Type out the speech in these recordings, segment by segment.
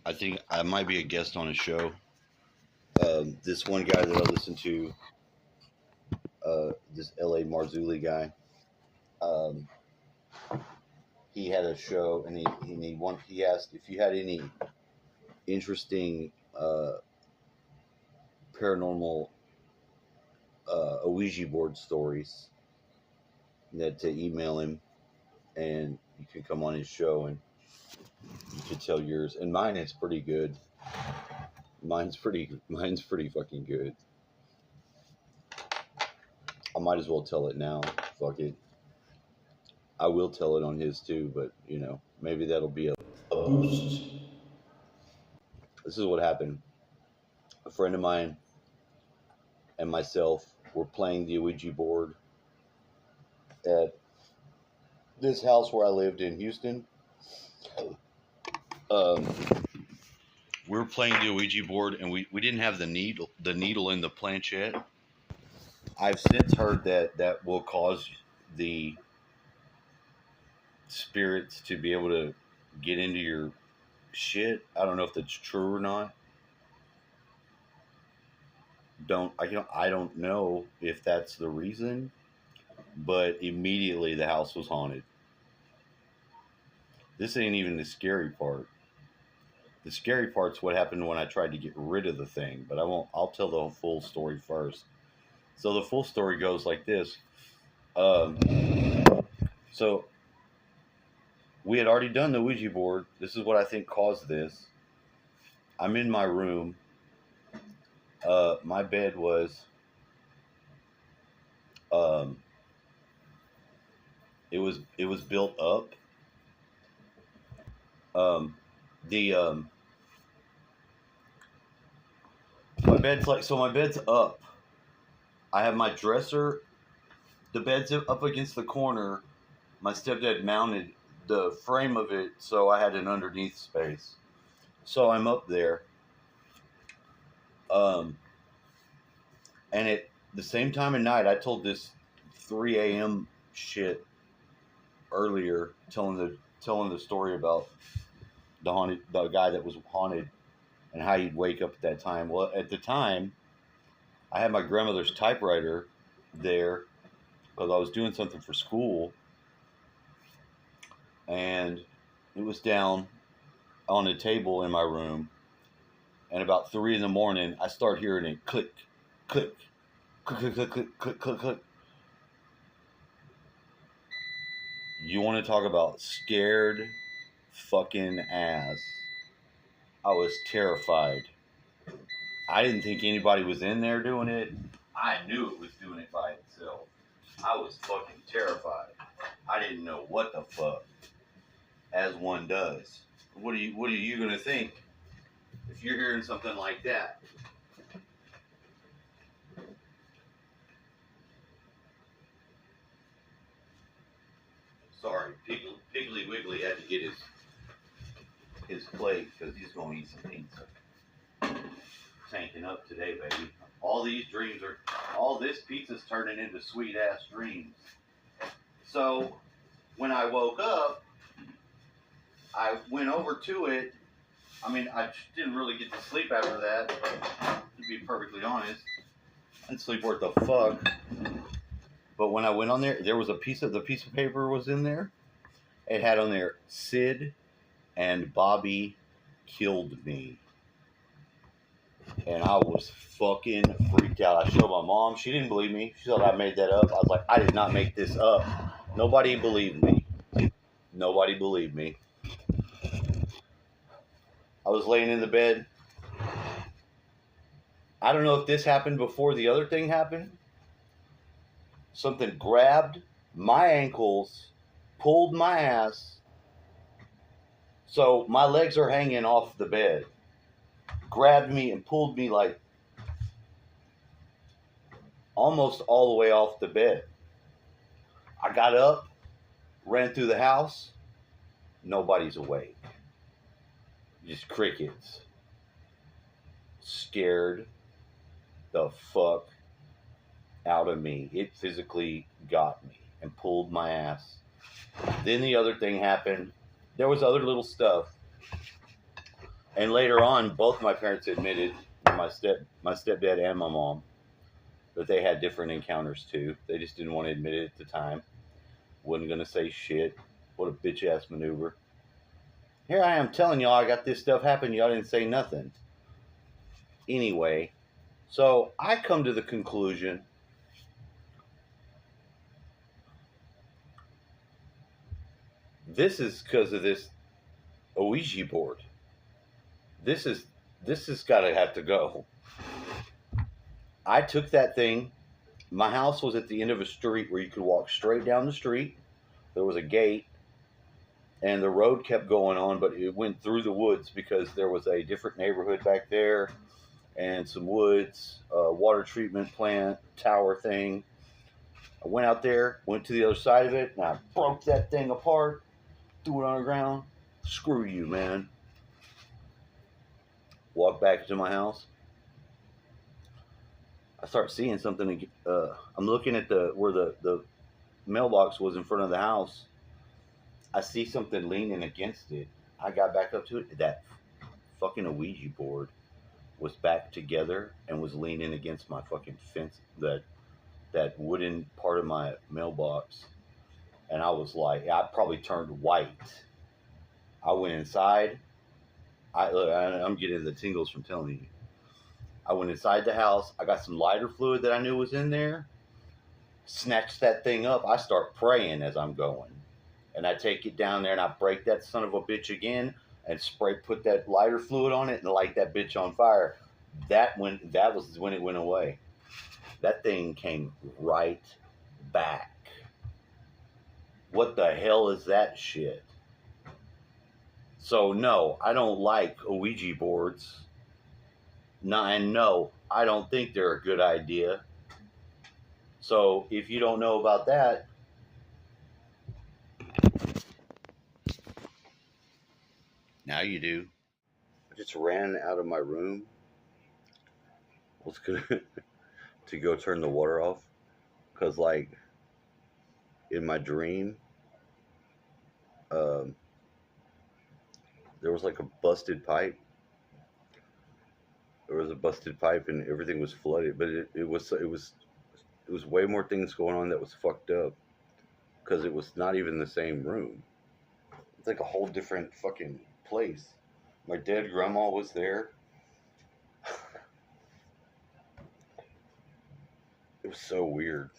I think I might be a guest on a show. This one guy that I listen to, this L.A. Marzulli guy, um, he had a show, and he asked if you had any interesting paranormal Ouija board stories, that to email him, and you could come on his show and you could tell yours. And mine is pretty good. Mine's pretty fucking good. I might as well tell it now. Fuck it. I will tell it on his too, but maybe that'll be a boost. This is what happened. A friend of mine and myself were playing the Ouija board at this house where I lived in Houston. Um, we were playing the Ouija board, and we didn't have the needle in the planchette. I've since heard that will cause the spirits to be able to get into your shit. I don't know if that's true or not. I don't know if that's the reason, but immediately the house was haunted. This ain't even the scary part. The scary part's what happened when I tried to get rid of the thing, but I won't. I'll tell the full story first. So the full story goes like this. Um, so we had already done the Ouija board. This is what I think caused this. I'm in my room. My bed was, it was built up. The My bed's my bed's up. I have my dresser. The bed's up against the corner. My stepdad mounted the frame of it, so I had an underneath space. So I'm up there. And at the same time of night, I told this 3 a.m. shit earlier, telling the story about the guy that was haunted and how you'd wake up at that time. Well, at the time, I had my grandmother's typewriter there because I was doing something for school, and it was down on a table in my room. And about 3 in the morning, I start hearing it click, click, click, click, click, click, click, click, click. You want to talk about scared fucking ass? I was terrified. I didn't think anybody was in there doing it. I knew it was doing it by itself. I was fucking terrified. I didn't know what the fuck, as one does. What are you gonna think if you're hearing something like that? Sorry, Piggly Wiggly had to get his plate because he's gonna eat some pizza. Tanking up today, baby. All this pizza's turning into sweet ass dreams. So when I woke up, I went over to it. I mean, I didn't really get to sleep after that, to be perfectly honest. I didn't sleep worth the fuck. But when I went on there, there was the piece of paper was in there. It had on there, Sid and Bobby killed me. And I was fucking freaked out. I showed my mom. She didn't believe me. She thought I made that up. I was like, I did not make this up. Nobody believed me. Nobody believed me. I was laying in the bed. I don't know if this happened before the other thing happened. Something grabbed my ankles, pulled my ass. So my legs are hanging off the bed. Grabbed me and pulled me like almost all the way off the bed. I got up, ran through the house. Nobody's awake. Just crickets. Scared the fuck out of me. It physically got me and pulled my ass. Then the other thing happened. There was other little stuff. And later on, both my parents admitted, my stepdad and my mom, that they had different encounters too. They just didn't want to admit it at the time. Wasn't gonna say shit. What a bitch ass maneuver. Here I am telling y'all I got this stuff happen. Y'all didn't say nothing. Anyway, so I come to the conclusion this is because of this Ouija board. This has got to have to go. I took that thing. My house was at the end of a street where you could walk straight down the street. There was a gate, and the road kept going on, but it went through the woods because there was a different neighborhood back there and some woods, water treatment plant, tower thing. I went out there, went to the other side of it, and I broke that thing apart, threw it on the ground. Screw you, man. Walked back to my house. I start seeing something. I'm looking at where the mailbox was in front of the house. I see something leaning against it. I got back up to it. That fucking Ouija board was back together and was leaning against my fucking fence, that wooden part of my mailbox. And I was like, I probably turned white. I went inside. I'm getting the tingles from telling you. I went inside the house. I got some lighter fluid that I knew was in there. Snatched that thing up. I start praying as I'm going. And I take it down there and I break that son of a bitch again and put that lighter fluid on it and light that bitch on fire. That was when it went away. That thing came right back. What the hell is that shit? So no, I don't like Ouija boards. No, I don't think they're a good idea. So if you don't know about that, now you do. I just ran out of my room. Was gonna to go turn the water off because, like, in my dream, um, there was like a busted pipe. There was a busted pipe and everything was flooded, but it was way more things going on that was fucked up because it was not even the same room. It's like a whole different fucking place. My dead grandma was there. It was so weird.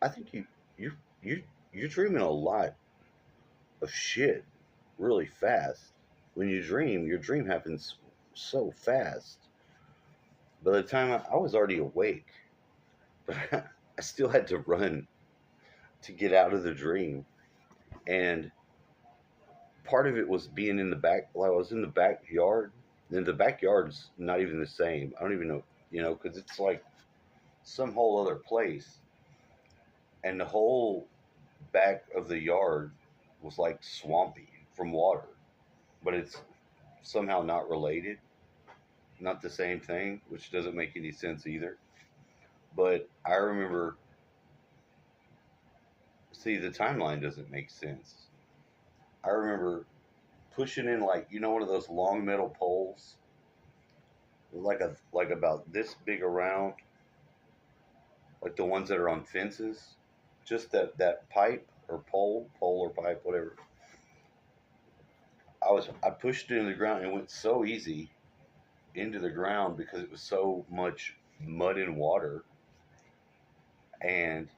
I think you're dreaming a lot of shit really fast. When you dream, your dream happens so fast. By the time I was already awake, but I still had to run to get out of the dream. And part of it was being in the back. Well, I was in the backyard. And the backyard's not even the same. I don't even know, because it's like some whole other place. And the whole back of the yard was like swampy from water. But it's somehow not related. Not the same thing, which doesn't make any sense either. But I remember, see, the timeline doesn't make sense. I remember pushing in, like, one of those long metal poles, like about this big around, like the ones that are on fences. Just that pipe or pole or pipe, whatever. I pushed it in the ground and it went so easy into the ground because it was so much mud and water. And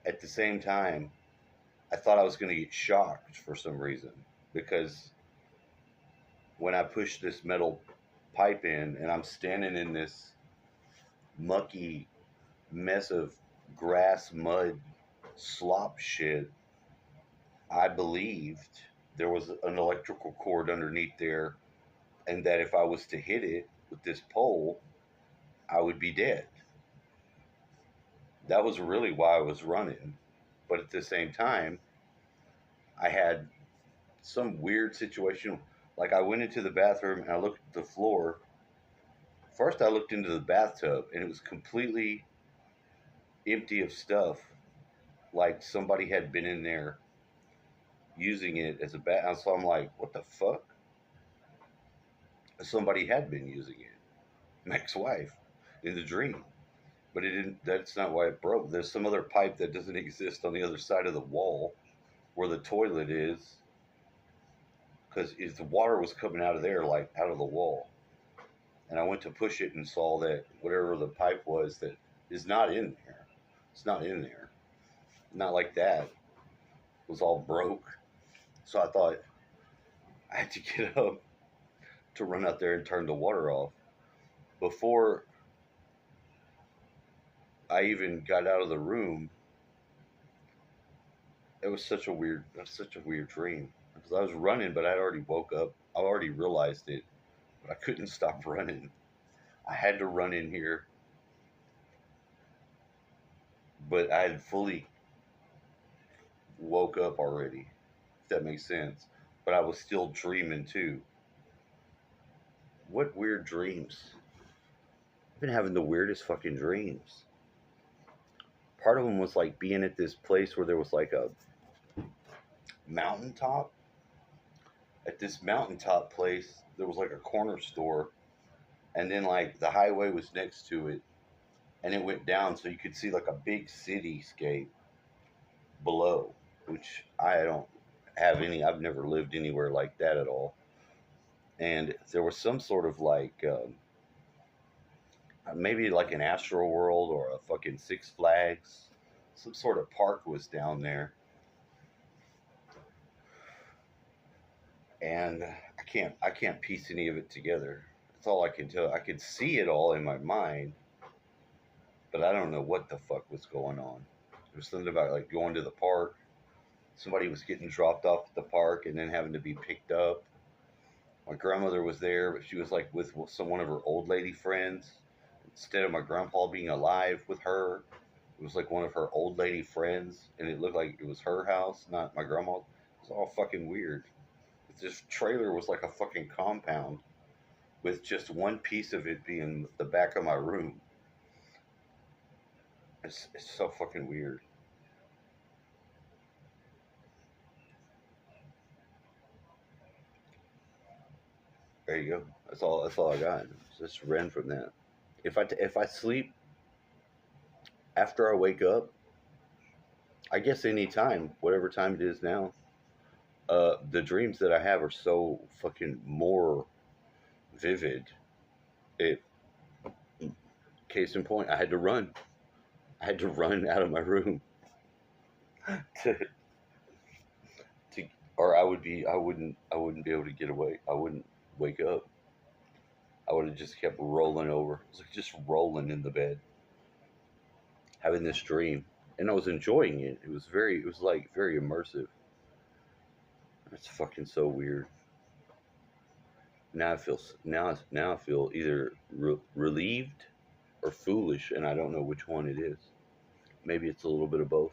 at the same time, I thought I was going to get shocked for some reason because when I pushed this metal pipe in and I'm standing in this mucky mess of grass, mud, slop shit, I believed there was an electrical cord underneath there and that if I was to hit it with this pole, I would be dead. That was really why I was running. But at the same time, I had some weird situation. Like, I went into the bathroom and I looked at the floor. First, I looked into the bathtub and it was completely empty of stuff. like somebody had been in there using it as a bat. So I'm like, what the fuck? Somebody had been using it. My ex-wife in the dream. But it didn't. That's not why it broke. There's some other pipe that doesn't exist on the other side of the wall where the toilet is, because the water was coming out of there, like out of the wall. And I went to push it and saw that whatever the pipe was that is not in there. It's not in there. Not like that. It was all broke. So I thought I had to get up to run out there and turn the water off. Before I even got out of the room, it was such a weird dream. Because I was running, but I'd already woke up. I already realized it, but I couldn't stop running. I had to run in here, but I had fully woke up already, if that makes sense. But I was still dreaming too. What weird dreams? I've been having the weirdest fucking dreams. Part of them was like being at this place where there was like a mountaintop. At this mountaintop place, there was like a corner store, and then like the highway was next to it, and it went down so you could see like a big cityscape below, which I don't have any. I've never lived anywhere like that at all. And there was some sort of like maybe like an Astro World or a fucking Six Flags, some sort of park was down there, and I can't piece any of it together. That's all I can tell. I could see it all in my mind, but I don't know what the fuck was going on. There was something about like going to the park. Somebody was getting dropped off at the park and then having to be picked up. My grandmother was there, but she was like with some one of her old lady friends. Instead of my grandpa being alive with her, it was like one of her old lady friends, and it looked like it was her house, not my grandma. It was all fucking weird. This trailer was like a fucking compound with just one piece of it being the back of my room. It's so fucking weird. There you go. That's all I got. Just ran from that. If I sleep after I wake up, I guess any time, whatever time it is now, the dreams that I have are so fucking more vivid. It Case in point, I had to run. I had to run out of my room to to or I wouldn't be able to get away. I wouldn't wake up. I would have just kept rolling over. It was like just rolling in the bed, having this dream. And I was enjoying it. It was like very immersive. It's fucking so weird. Now I feel either relieved or foolish, and I don't know which one it is. Maybe it's a little bit of both.